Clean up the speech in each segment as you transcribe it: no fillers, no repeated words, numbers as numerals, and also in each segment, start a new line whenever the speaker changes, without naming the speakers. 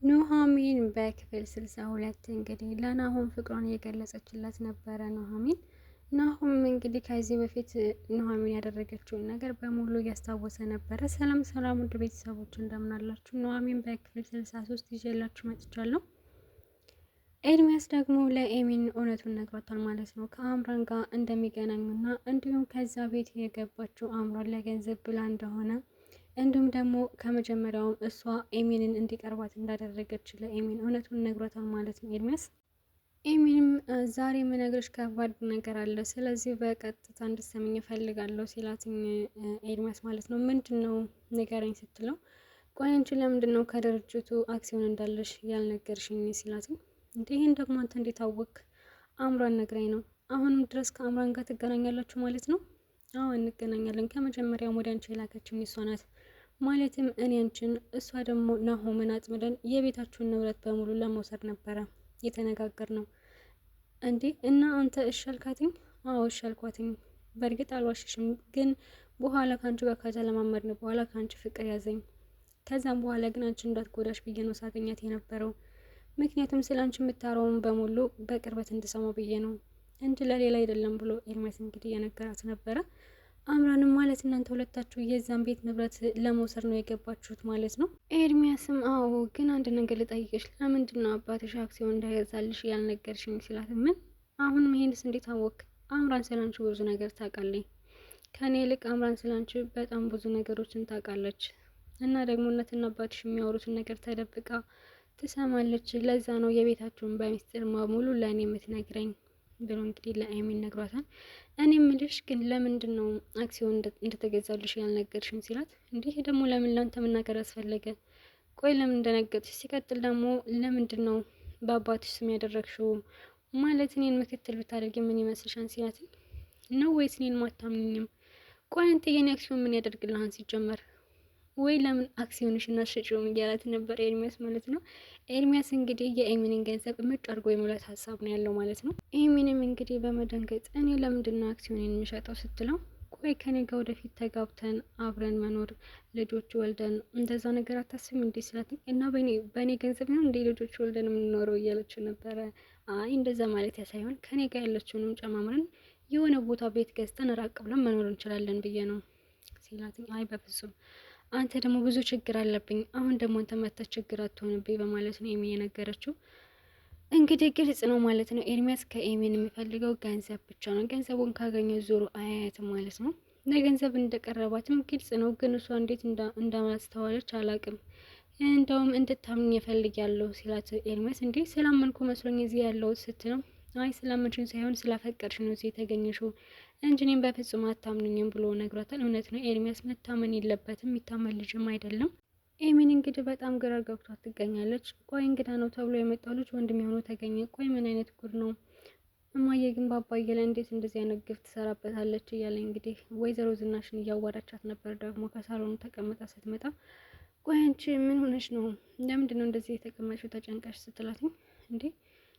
ኑሐሚን በክፍል 62 እንግዲህ ለናሆም ፍቅሯን እየገለጸችለት ነበረ። ናሆም እንግዲህ ከዚህ በፊት ኑሐሚን ያደረገችውን ነገር በሙሉ እያስታወሰ ነበረ። ሰላም ሰላም ውድ ቤተሰቦች እንደምን አላችሁ? ኑሐሚን በክፍል 63 ይዤላችሁ መጥቻለሁ። ኤርሚያስ ደግሞ ለኤሚን እውነቱን ነግሯታል ማለት ነው። ከአምራን ጋር እንደሚገናኙና እንዲሁም ከዛ ቤት የገባችው አምራን ለገንዘብ ብላ እንደሆነ እንዲሁም ደግሞ ከመጀመሪያውም እሷ ኤሚንን እንዲቀርባት እንዳደረገች ለኤሚን እውነቱን ነግሯታል ማለት ነው ኤርሚያስ። ኤሚንም ዛሬ የምነግርሽ ከባድ ነገር አለ፣ ስለዚህ በቀጥታ እንድትሰሚኝ እፈልጋለሁ ሲላትኝ ኤርሚያስ ማለት ነው። ምንድን ነው ንገረኝ ስትለው፣ ቆይ አንቺ ለምንድን ነው ከድርጅቱ አክሲዮን እንዳለሽ ያልነገርሽኝ ሲላትኝ፣ እንዴ ይህን ደግሞ አንተ እንዴት አወቅ? አምራን ነግራኝ ነው። አሁንም ድረስ ከአምራን ጋር ትገናኛላችሁ ማለት ነው? አዎ እንገናኛለን። ከመጀመሪያውም ወደ አንቺ የላከችኝ እሷ ናት። ማለትም እኔ አንቺን፣ እሷ ደግሞ ናሆምን አጥምደን የቤታችሁን ንብረት በሙሉ ለመውሰድ ነበረ የተነጋገር ነው። እንዴ እና አንተ እሺ አልካትኝ? አዎ እሺ አልኳትኝ። በእርግጥ አልዋሽሽም፣ ግን በኋላ ከአንቺ ጋር ከተለማመድን በኋላ ከአንቺ ፍቅር ያዘኝ። ከዛም በኋላ ግን አንቺ እንዳትጎዳሽ ብዬ ነው ሳገኛት የነበረው። ምክንያቱም ስለ አንቺ የምታወራውን በሙሉ በቅርበት እንድሰማው ብዬ ነው እንጂ ለሌላ አይደለም ብሎ ኤርሚያስ እንግዲህ የነገራት ነበረ። አምራንም ማለት እናንተ ሁለታችሁ የዛን ቤት ንብረት ለመውሰድ ነው የገባችሁት ማለት ነው? ኤርሚያስም አዎ፣ ግን አንድ ነገር ልጠይቅሽ፣ ለምንድን ነው አባትሽ አክሲዮን እንዳይገዛልሽ ያልነገርሽኝ ሲላት፣ ምን አሁንም ይሄንስ እንዴት አወቅ? አምራን ስላንቺ ብዙ ነገር ታውቃለች። ከኔ ይልቅ አምራን ስላንቺ በጣም ብዙ ነገሮችን ታውቃለች። እና ደግሞ እናትና አባትሽ የሚያወሩትን ነገር ተደብቃ ትሰማለች። ለዛ ነው የቤታችሁን በሚስጥር ሙሉ ለእኔ የምትነግረኝ ብሎ እንግዲህ ለኤሚን ነግሯታል። እኔ ምልሽ ግን ለምንድን ነው አክሲዮን እንደተገዛልሽ ያልነገርሽኝ ሲላት፣ እንዲህ ደግሞ ለምን ላንተ መናገር አስፈለገ? ቆይ ለምን እንደነገርሽ? ሲቀጥል ደግሞ ለምንድን ነው በአባትሽ ስም ያደረግሽው? ማለት እኔን ምክትል ብታደርጊ ምን ይመስልሻል ሲላት፣ ነው ወይስ እኔን ማታምኝም? ቆይ አንተ የኔ አክሲዮን ምን ያደርግልሃን ሲጀመር? ወይ ለምን አክሲዮንሽ እናሸጪውም እያላት ነበር ኤርሚያስ ማለት ነው። ኤርሚያስ እንግዲህ የኤሚንን ገንዘብ ምጭ አድርጎ የመብላት ሀሳብ ነው ያለው ማለት ነው። ኤሚንም እንግዲህ በመደንገጥ እኔ ለምንድን ነው አክሲዮንን የሚሸጠው ስትለው፣ ቆይ ከኔ ጋር ወደፊት ተጋብተን አብረን መኖር ልጆች ወልደን እንደዛ ነገር አታስብም እንዴ ስላት፣ እና በእኔ ገንዘብ ነው እንዴ ልጆች ወልደን የምንኖረው እያለችው ነበረ። አይ እንደዛ ማለት ሳይሆን ከኔ ጋር ያለችውንም ጨማምረን የሆነ ቦታ ቤት ገዝተን ራቅ ብለን መኖር እንችላለን ብዬ ነው ሲላት፣ አይ በፍጹም አንተ ደግሞ ብዙ ችግር አለብኝ፣ አሁን ደግሞ አንተ መተህ ችግር አትሆንብኝ በማለት ነው ኤሚ የነገረችው። እንግዲህ ግልጽ ነው ማለት ነው። ኤርሚያስ ከኤሚን የሚፈልገው ገንዘብ ብቻ ነው። ገንዘቡን ካገኘው ዞሮ አያያትም ማለት ነው። ለገንዘብ እንደቀረባትም ግልጽ ነው። ግን እሷ እንዴት እንዳማስተዋለች አላቅም። እንደውም እንድታምኝ ያለው ሲላት ኤርሚያስ፣ እንዴ ስላመንኩ መስሎኝ እዚህ ያለው ስትለው፣ አይ ስላመንሽኝ ሳይሆን ስላፈቀርሽ ነው እዚህ የተገኘሽው እንጂ እኔም በፍጹም አታምኑኝም ብሎ ነግሯታል። እውነት ነው ኤርሚያስ መታመን የለበትም፣ የሚታመን ልጅም አይደለም። ኤሚን እንግዲህ በጣም ግራ ገብቷት ትገኛለች። ቆይ እንግዳ ነው ተብሎ የመጣው ልጅ ወንድም የሆነው ተገኘ። ቆይ ምን አይነት ጉድ ነው? እማዬ ግን ባባዬ ላይ እንዴት እንደዚህ አይነት ግፍ ትሰራበታለች? እያለ እንግዲህ ወይዘሮ ዝናሽን እያዋራቻት ነበር። ደግሞ ከሳሎኑ ተቀምጣ ስትመጣ፣ ቆይ አንቺ ምን ሆነሽ ነው? ለምንድን ነው እንደዚህ የተቀመጥሽው ተጨንቀሽ? ስትላትኝ፣ እንዴ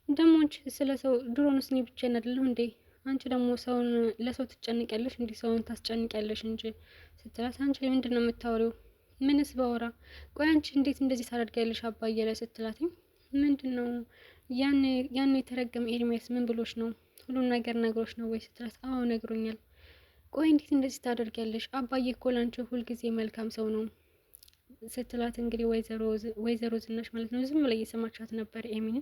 ደግሞ አንቺ ስለ ሰው ድሮንስ እኔ ብቻዬን አይደለሁ እንዴ? አንቺ ደግሞ ሰውን ለሰው ትጨንቂያለሽ እንዴ? ሰውን ታስጨንቂያለሽ እንጂ ስትላት፣ አንቺ ምንድን ነው የምታወሪው? ምንስ ባወራ? ቆይ አንቺ እንዴት እንደዚህ ታደርጊያለሽ አባዬ ላይ ስትላትኝ፣ ምንድን ነው ያን የተረገመ ኤርሚያስ ምን ብሎሽ ነው? ሁሉን ነገር ነግሮሽ ነው ወይ ስትላት፣ አዎ ነግሮኛል። ቆይ እንዴት እንደዚህ ታደርጊያለሽ? አባዬ እኮ ላንቺ ሁልጊዜ መልካም ሰው ነው ስትላት፣ እንግዲህ ወይዘሮ ዝናሽ ማለት ነው ዝም ብላ እየሰማቻት ነበር ኤሚን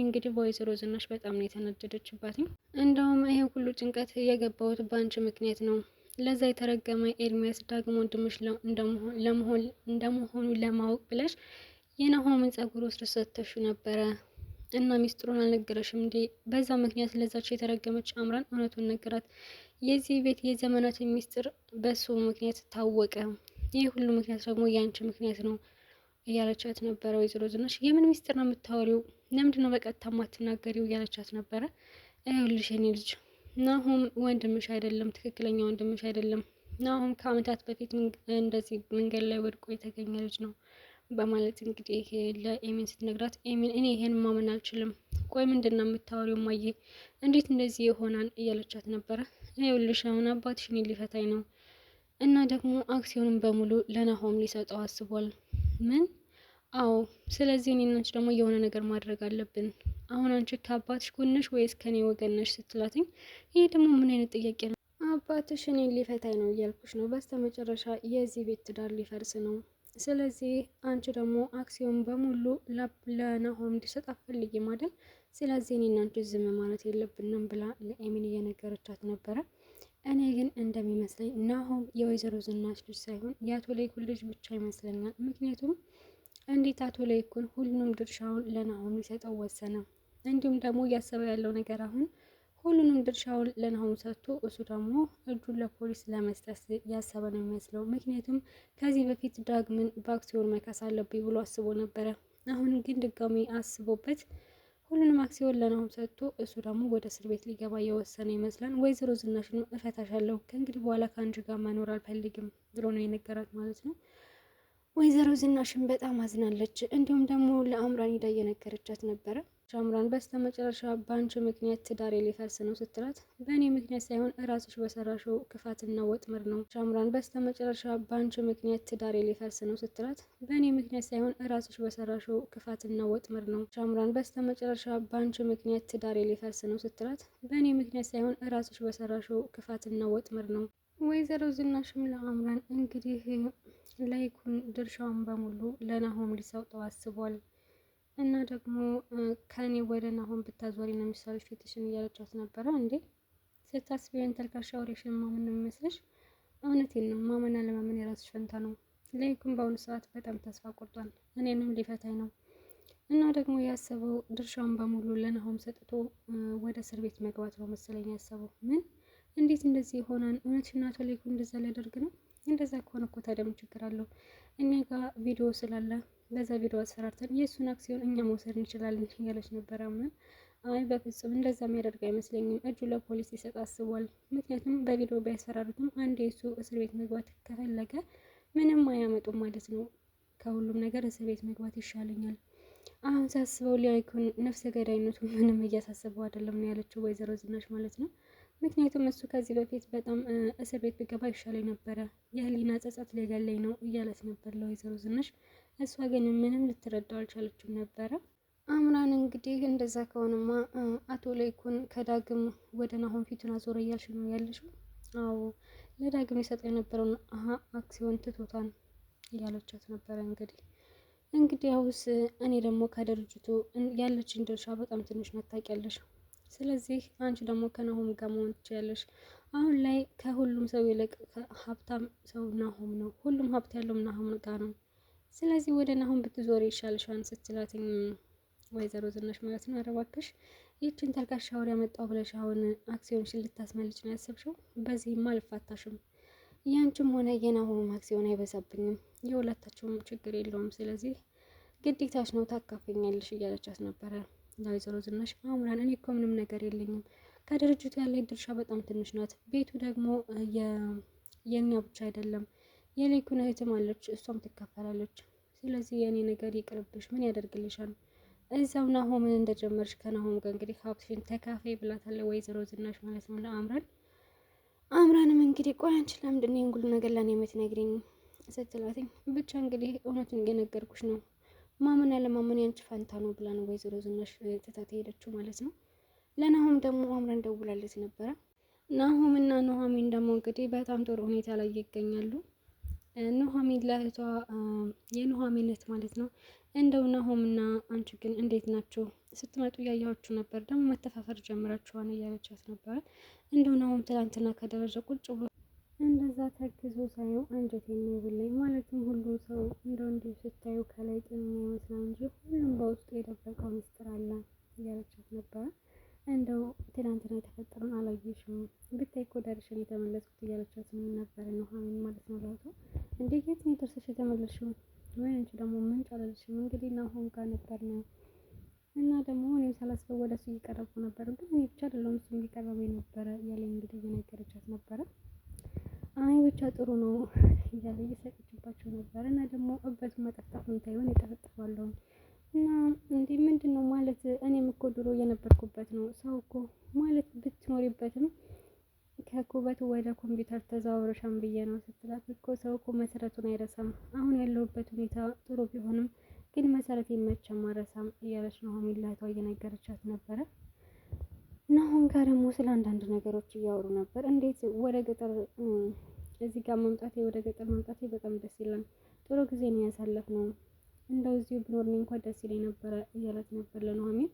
እንግዲህ በወይዘሮ ዝናሽ በጣም ነው የተናደደችባት። እንደውም ይሄ ሁሉ ጭንቀት የገባሁት በአንቺ ምክንያት ነው። ለዛ የተረገመ ኤርሚያስ ዳግሞ ወንድምሽ እንደመሆኑ ለማወቅ ብለሽ የናሆምን ጸጉር ወስዶ ሰጥተሽ ነበረ እና ሚስጥሩን አልነገረሽም እንዴ? በዛ ምክንያት ለዛች የተረገመች አምራን እውነቱን ነገራት። የዚህ ቤት የዘመናት ሚስጥር በሱ ምክንያት ታወቀ። ይህ ሁሉ ምክንያት ደግሞ የአንቺ ምክንያት ነው እያለቻት ነበረ ወይዘሮ ዝናሽ። የምን ሚስጥር ነው የምታወሪው? ለምንድን ነው በቀጥታ ማትናገሪው? እያለቻት ነበረ። ይኸውልሽ የኔ ልጅ ናሆም ወንድምሽ አይደለም፣ ትክክለኛ ወንድምሽ አይደለም። ናሆም ከአመታት በፊት እንደዚህ መንገድ ላይ ወድቆ የተገኘ ልጅ ነው በማለት እንግዲህ ለኤሚን ስትነግራት፣ ኤሚን እኔ ይሄን ማመን አልችልም። ቆይ ምንድን ነው የምታወሪው ማየ? እንዴት እንደዚህ ይሆናል? እያለቻት ነበረ። ይኸውልሽ አሁን አባትሽ እኔን ሊፈታኝ ነው እና ደግሞ አክሲዮንን በሙሉ ለናሆም ሊሰጠው አስቧል። ምን? አዎ። ስለዚህ እኔ እና አንቺ ደግሞ የሆነ ነገር ማድረግ አለብን። አሁን አንቺ ከአባትሽ ጎን ነሽ ወይስ ከኔ ወገን ነሽ ስትላትኝ፣ ይሄ ደግሞ ምን አይነት ጥያቄ ነው? አባትሽ እኔን ሊፈታኝ ነው እያልኩሽ ነው። በስተ መጨረሻ የዚህ ቤት ትዳር ሊፈርስ ነው። ስለዚህ አንቺ ደግሞ አክሲዮን በሙሉ ለናሆም እንዲሰጥ አትፈልጊም አይደል? ስለዚህ እኔ እና አንቺ ዝም ማለት የለብንም ብላ ለኤሚን እየነገረቻት ነበረ። እኔ ግን እንደሚመስለኝ ናሆም የወይዘሮ ዝናሽ ልጅ ሳይሆን የአቶ ለይኩን ልጅ ብቻ ይመስለኛል። ምክንያቱም እንዴት አቶ ለይኩን ሁሉንም ድርሻውን ለናሆም ሊሰጠው ወሰነ? እንዲሁም ደግሞ እያሰበ ያለው ነገር አሁን ሁሉንም ድርሻውን ለናሆም ሰጥቶ እሱ ደግሞ እጁን ለፖሊስ ለመስጠት ያሰበ ነው የሚመስለው። ምክንያቱም ከዚህ በፊት ዳግምን በአክሲዮን መካስ አለብኝ ብሎ አስቦ ነበረ። አሁን ግን ድጋሚ አስቦበት ሁሉንም አክሲዮን ለናሆም ሰጥቶ እሱ ደግሞ ወደ እስር ቤት ሊገባ እየወሰነ ይመስላል። ወይዘሮ ዝናሽንም እፈታሻለሁ፣ ከእንግዲህ በኋላ ከአንቺ ጋር መኖር አልፈልግም ብሎ ነው የነገራት ማለት ነው። ወይዘሮ ዝናሽን በጣም አዝናለች። እንዲሁም ደግሞ ለአምራን ሄዳ እየነገረቻት ነበረ። አምራን በስተመጨረሻ በአንቺ ምክንያት ትዳሬ ሊፈርስ ነው ስትላት፣ በእኔ ምክንያት ሳይሆን እራስሽ በሰራሽው ክፋትና ወጥመድ ነው። አምራን በስተመጨረሻ በአንቺ ምክንያት ትዳሬ ሊፈርስ ነው ስትላት፣ በእኔ ምክንያት ሳይሆን እራስሽ በሰራሽው ክፋትና ወጥመድ ነው። አምራን በስተመጨረሻ በአንቺ ምክንያት ትዳሬ ሊፈርስ ነው ስትላት፣ በእኔ ምክንያት ሳይሆን እራስሽ በሰራሽው ክፋትና ወጥመድ ነው። ወይዘሮ ዝናሽም ለአምራን እንግዲህ ለይኩን ድርሻውን በሙሉ ለናሆም ሊሰጠው አስቧል። እና ደግሞ ከኔ ወደ ናሆም ብታዞሪ ነው የሚሻልሽ ፊትሽን እያለቻት ነበረ። እንዴ ስታስቢ ተልካሻ ወሬሽን ማመን ነው የሚመስልሽ? እውነቴን ነው፣ ማመን አለማመን የራስሽ ፈንታ ነው። ለይኩን በአሁኑ ሰዓት በጣም ተስፋ ቆርጧል። እኔንም ሊፈታኝ ነው እና ደግሞ ያሰበው ድርሻውን በሙሉ ለናሆም ሰጥቶ ወደ እስር ቤት መግባት ነው መሰለኝ ያሰበው። ምን? እንዴት እንደዚህ ይሆናል? እውነትሽን አቶ ለይኩን እንደዛ ሊያደርግ ነው? እንደዛ ከሆነ እኮ ታዲያ ምን ችግር አለው? እኛ ጋር ቪዲዮ ስላለ በዛ ቪዲዮ አስፈራርተን የእሱን አክሲዮን እኛ መውሰድ እንችላለን እያለች ነበረ። ምን? አይ በፍጹም እንደዛ የሚያደርግ አይመስለኝም። እጁ ለፖሊስ ሊሰጥ አስቧል። ምክንያቱም በቪዲዮ ቢያስፈራሩትም አንድ የእሱ እስር ቤት መግባት ከፈለገ ምንም አያመጡም ማለት ነው። ከሁሉም ነገር እስር ቤት መግባት ይሻለኛል። አሁን ሳስበው ሊያይኩን ነፍሰ ገዳይነቱ ምንም እያሳስበው አይደለም ነው ያለችው ወይዘሮ ዝናሽ ማለት ነው። ምክንያቱም እሱ ከዚህ በፊት በጣም እስር ቤት ብገባ ይሻለኝ ነበረ፣ የህሊና ጸጸት ሊገለኝ ነው እያለት ነበር ለወይዘሮ ዝናሽ። እሷ ግን ምንም ልትረዳው አልቻለችም ነበረ። አምራን እንግዲህ እንደዛ ከሆነማ አቶ ለይኩን ከዳግም ወደ ናሆም ፊቱን አዞረ እያልሽ ነው ያለሽው? አዎ ለዳግም የሰጠው የነበረውን አክሲዮን ትቶታል እያለቻት ነበረ። እንግዲህ ያውስ እኔ ደግሞ ከድርጅቱ ያለችን ድርሻ በጣም ትንሽ ናት ታውቂያለሽ። ስለዚህ አንቺ ደግሞ ከናሆም ጋር መሆን ትችያለሽ። አሁን ላይ ከሁሉም ሰው ይልቅ ሀብታም ሰው ናሆም ነው። ሁሉም ሀብት ያለው ናሆም ጋር ነው። ስለዚህ ወደ ናሆም ብትዞሪ ይሻልሻል ስትላትኝ ወይዘሮ ዝናሽ ማለት ነው። ኧረ እባክሽ ይህችን ተልካሻ ወሬ ያመጣው ብለሽ አሁን አክሲዮንሽን ልታስመልጭ ነው ያሰብሽው? በዚህም አልፋታሽም። ያንቺም ሆነ የናሆም አክሲዮን አይበዛብኝም፣ የሁለታቸውም ችግር የለውም። ስለዚህ ግዴታሽ ነው ታካፈኛለሽ እያለቻት ነበረ ለወይዘሮ ዝናሽ። አምራን እኔ እኮ ምንም ነገር የለኝም፣ ከድርጅቱ ያለኝ ድርሻ በጣም ትንሽ ናት። ቤቱ ደግሞ የኛ ብቻ አይደለም፣ የሌኩን እህትም አለች፣ እሷም ትካፈላለች። ስለዚህ የእኔ ነገር ይቅርብሽ፣ ምን ያደርግልሻል? እዛው ናሆምን እንደጀመርሽ ከናሆም ጋር እንግዲህ ሀብትሽን ተካፋይ ብላታለች ወይዘሮ ዝናሽ ማለት ነው ለአምራን። አምራንም እንግዲህ ቆይ አንቺ ለምንድን ነው ሁሉ ነገር ለእኔ የምትነግሪኝ ስትላትኝ፣ ብቻ እንግዲህ እውነቱን እየነገርኩሽ ነው፣ ማመን ያለማመን ያንቺ ፈንታ ነው ብላ ነው ወይዘሮ ዝናሽ ትታት ሄደችው ማለት ነው። ለናሆም ደግሞ አምራን ደውላለች ነበረ። ናሆም እና ኑሐሚን ደግሞ እንግዲህ በጣም ጥሩ ሁኔታ ላይ ይገኛሉ። ኑሐሚን ለእህቷ የኑሐሚን እህት ማለት ነው፣ እንደው ናሆም እና አንቺ ግን እንዴት ናቸው? ስትመጡ እያያችሁ ነበር፣ ደግሞ መተፋፈር ጀምራችኋል እያለቻት ነበረ። እንደው ናሆም ትላንትና ከደረጃ ቁጭ ብሎ እንደዛ ተግዞ ሳየው አንጀቴን ነው ብለኝ። ማለትም ሁሉ ሰው እንደው እንዲሁ ስታዩ ከላይ ጤነኛ ይመስላል እንጂ ሁሉም በውስጡ የደበቀው ምስጢር አለ እያለቻት ነበረ። እንደው ትናንትና የተፈጠረውን አላየሽም? ብታይ እኮ ደርሼን የተመለስኩት እያለቻት ነበረ ኑሐሚን ማለት ነው። ላቱ እንዴት የት ነው ደርሰሽ የተመለስሽው? ወይ አንቺ ደግሞ ምን ጫለልሽም? እንግዲህ ናሆም ጋር ነበር ነው እና ደግሞ እኔም ሳላስበው ወደ እሱ እየቀረብኩ ነበር፣ ግን እኔ ብቻ አይደለሁም እሱ እየቀረበኝ ነበረ እያለኝ እንግዲህ እየነገረቻት ነበረ። አይ ብቻ ጥሩ ነው እያለ እየሳቀችባቸው ነበር። እና ደግሞ እበቱ መጠፍጠፍ ታይሆን የጠፈጥፋለሁ እና እንዴ ምንድን ነው ማለት? እኔም እኮ ድሮ የነበርኩበት ነው። ሰው እኮ ማለት ብትኖሪበትም ከኩበት ወደ ኮምፒውተር ተዘዋውረሻን ብዬ ነው ስትላት፣ እኮ ሰው እኮ መሰረቱን አይረሳም። አሁን ያለሁበት ሁኔታ ጥሩ ቢሆንም ግን መሰረት መቼም አልረሳም እያለች ኑሃሚን ለእህቷ እየነገረቻት ነበረ። ናሆም ጋር ደግሞ ስለ አንዳንድ ነገሮች እያወሩ ነበር። እንዴት ወደ ገጠር እዚህ ጋር መምጣቴ ወደ ገጠር መምጣቴ በጣም ደስ ይላል። ጥሩ ጊዜ ነው ያሳለፍነው። እንደው እዚሁ ብኖርኝ እንኳን ደስ ይለኝ ነበረ እያለት ነበር ለኑሃሚን።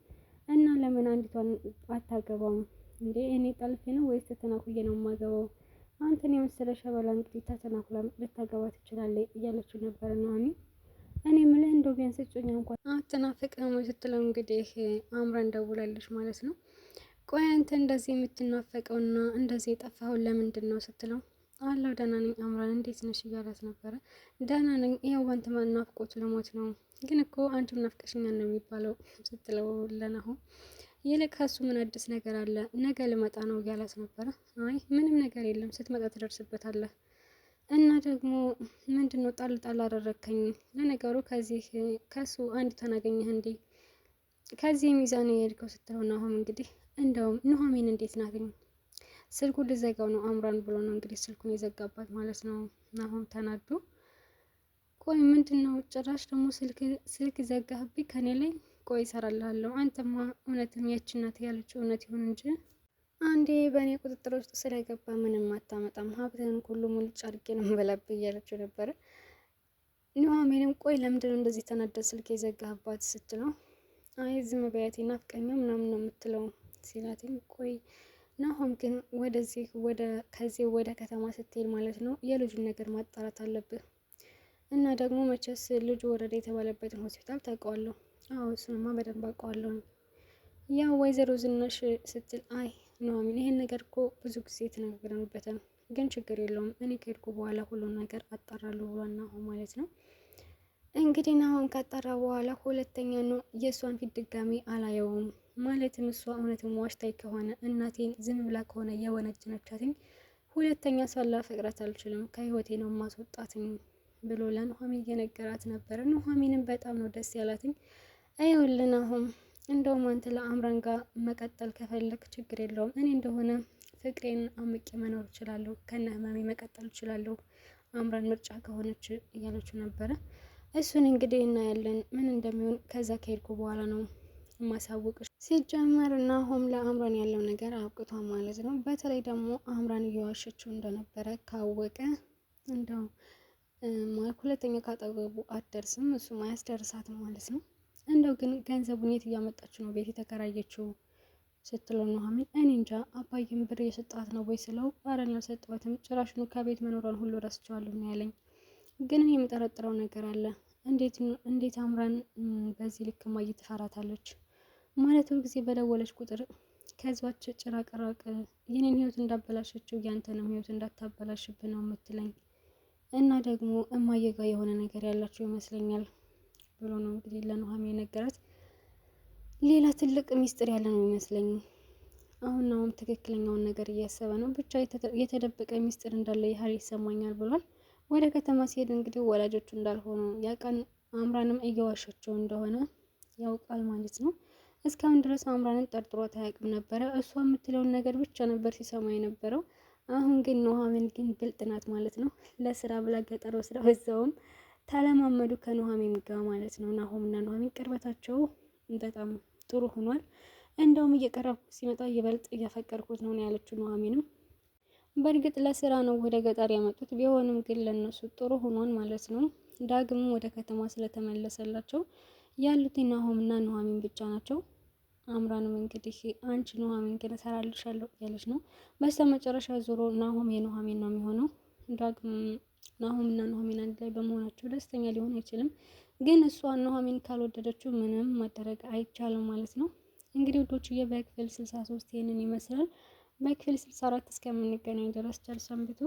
እና ለምን አንዲቷን አታገባም እንዴ? እኔ ጠልፌ ነው ወይስ ተተናኩዬ ነው የማገባው? አንተን የመሰለ ሸበላ እንግዲህ ተተናኩላ ልታገባ ትችላለች እያለችው ነበረ ኑሃሚን። እኔ ምልህ እንደው ቢያንስ እጮኛ እንኳን አትናፍቅም ወይ ስትለው እንግዲህ አምራን ደውላለች ማለት ነው። ቆይ አንተ እንደዚህ የምትናፈቀውና እንደዚህ የጠፋኸውን ለምንድን ነው ስትለው አለው ደህና ነኝ አምራን እንዴት ነሽ እያላት ነበረ። ደህና ነኝ ይኸው ባንተ ናፍቆት ለሞት ነው። ግን እኮ አንቺም ናፍቀሽኛል ነው የሚባለው ስትለው ለናሆም ይልቅ ከሱ ምን አዲስ ነገር አለ? ነገ ልመጣ ነው እያላት ነበረ። አይ ምንም ነገር የለም ስትመጣ ትደርስበታለህ። እና ደግሞ ምንድን ነው ጣል ጣል አደረግከኝ? ለነገሩ ከሱ አንድ ተናገኘህ እንዴ? ከዚህ ሚዛን የሄድከው ስትለው ናሆም እንግዲህ እንደውም ኑሃሚን እንዴት ናትኝ? ስልኩን ልዘጋው ነው አምራን ብሎ ነው እንግዲህ ስልኩን የዘጋባት ማለት ነው። ናሆም ተናዶ ቆይ ምንድን ነው ጭራሽ ደግሞ ስልክ ዘጋህብኝ ከኔ ላይ? ቆይ እሰራልሃለሁ። አንተማ እውነትም ያቺ ናት ያለችው እውነት ይሁን እንጂ አንዴ በእኔ ቁጥጥር ውስጥ ስለገባ ምንም አታመጣም። ሀብትህን ሁሉ ሙልጭ አድርጌ ነው የምበላብህ እያለችው ነበረ። ኑሃሚንም ቆይ ለምንድን ነው እንደዚህ ተናደድ ስልክ የዘጋህባት ስትለው አይ ዝም በያቴ ናፍቀኛ ምናምን ነው የምትለው ሲላትኝ ቆይ ናሆም ግን ከዚህ ወደ ከተማ ስትሄድ ማለት ነው የልጁን ነገር ማጣራት አለብህ። እና ደግሞ መቼስ ልጁ ወረደ የተባለበትን ሆስፒታል ታውቀዋለሁ? አዎ እሱንማ በደንብ አውቀዋለሁ። ያው ወይዘሮ ዝናሽ ስትል አይ ኑሃሚን ይሄን ነገር እኮ ብዙ ጊዜ የተነጋገርንበት ነው፣ ግን ችግር የለውም እኔ ከሄድኩ በኋላ ሁሉን ነገር አጣራለሁ ብሏል ናሆም ማለት ነው። እንግዲህ ናሆም ካጣራ በኋላ ሁለተኛ ነው የእሷን ፊት ድጋሚ አላየውም። ማለትም እሷ እውነትም ዋሽታይ ከሆነ እናቴን ዝም ብላ ከሆነ የወነጀለቻትኝ ሁለተኛ እሷን ላፈቅራት አልችልም፣ ከህይወቴ ነው ማስወጣትኝ ብሎ ለኑሃሚን እየነገራት ነበረ። ኑሃሚንም በጣም ነው ደስ ያላትኝ። ይኸውልህ ናሆም እንደውም አንተ ለአምራን ጋር መቀጠል ከፈለግ ችግር የለውም፣ እኔ እንደሆነ ፍቅሬን አምቄ መኖር እችላለሁ፣ ከነ ህመሜ መቀጠል እችላለሁ፣ አምራን ምርጫ ከሆነች እያለችው ነበረ። እሱን እንግዲህ እናያለን ምን እንደሚሆን ከዛ ከሄድኩ በኋላ ነው ማሳወቅሽ። ሲጀመር ናሆም ለአምራን ያለው ነገር አብቅቷል ማለት ነው። በተለይ ደግሞ አምራን እየዋሸችው እንደነበረ ካወቀ እንደው ሁለተኛ ካጠገቡ አትደርስም፣ እሱም አያስደርሳትም ማለት ነው። እንደው ግን ገንዘቡን የት እያመጣችው ነው ቤት የተከራየችው ስትለው ኑሃሚን እኔ እንጃ አባዬም ብር እየሰጣት ነው ወይ ስለው አረን ያልሰጠዋትም ጭራሽኑ ከቤት መኖሯን ሁሉ ረስቸዋለሁ ነው ያለኝ። ግን እኔ የምጠረጥረው ነገር አለ። እንዴት አምራን በዚህ ልክ ማየ ትፈራታለች? ማለት ሁል ጊዜ በደወለች ቁጥር ከዛች ጭራቅራቅ የኔን ህይወት እንዳበላሸችው ያንተንም ህይወት እንዳታበላሽብ ነው የምትለኝ። እና ደግሞ እማዬ ጋ የሆነ ነገር ያላቸው ይመስለኛል ብሎ ነው እንግዲህ ለኑሃሚን የነገራት። ሌላ ትልቅ ሚስጥር ያለ ነው ይመስለኝ። አሁን ትክክለኛውን ነገር እያሰበ ነው። ብቻ የተደበቀ ሚስጥር እንዳለ ያህል ይሰማኛል ብሏል። ወደ ከተማ ሲሄድ እንግዲህ ወላጆቹ እንዳልሆኑ ያውቃል። አምራንም እየዋሸችው እንደሆነ ያውቃል ማለት ነው። እስካሁን ድረስ አምራንን ጠርጥሯት አያውቅም ነበረ። እሷ የምትለውን ነገር ብቻ ነበር ሲሰማ የነበረው። አሁን ግን ኑሃሚን ግን ብልጥ ናት ማለት ነው። ለስራ ብላ ገጠር ወስዳ በዛውም ተለማመዱ ከኑሃሚን ጋር ማለት ነው። ናሆምና ኑሃሚን ቅርበታቸው በጣም ጥሩ ሆኗል። እንደውም እየቀረብኩ ሲመጣ ይበልጥ እያፈቀርኩት ነው ያለችው ኑሃሚንም። በእርግጥ ለስራ ነው ወደ ገጠር ያመጡት፣ ቢሆንም ግን ለነሱ ጥሩ ሆኗል ማለት ነው። ዳግም ወደ ከተማ ስለተመለሰላቸው ያሉት ናሆምና ኑሃሚን ብቻ ናቸው። አምራንም እንግዲህ አንቺ ኑሃሚን ግን እሰራልሻለሁ ያለች ነው። በስተመጨረሻ ዞሮ ናሆም የኑሃሚን ነው የሚሆነው። ዳግም ናሆምና ኑሃሚን አንድ ላይ በመሆናቸው ደስተኛ ሊሆን አይችልም። ግን እሷ ኑሃሚን ካልወደደችው ምንም ማድረግ አይቻልም ማለት ነው። እንግዲህ ውዶችዬ በክፍል 63 ይሄንን ይመስላል። በክፍል 64 እስከምንገናኝ ድረስ ቸር ሰንብቱ።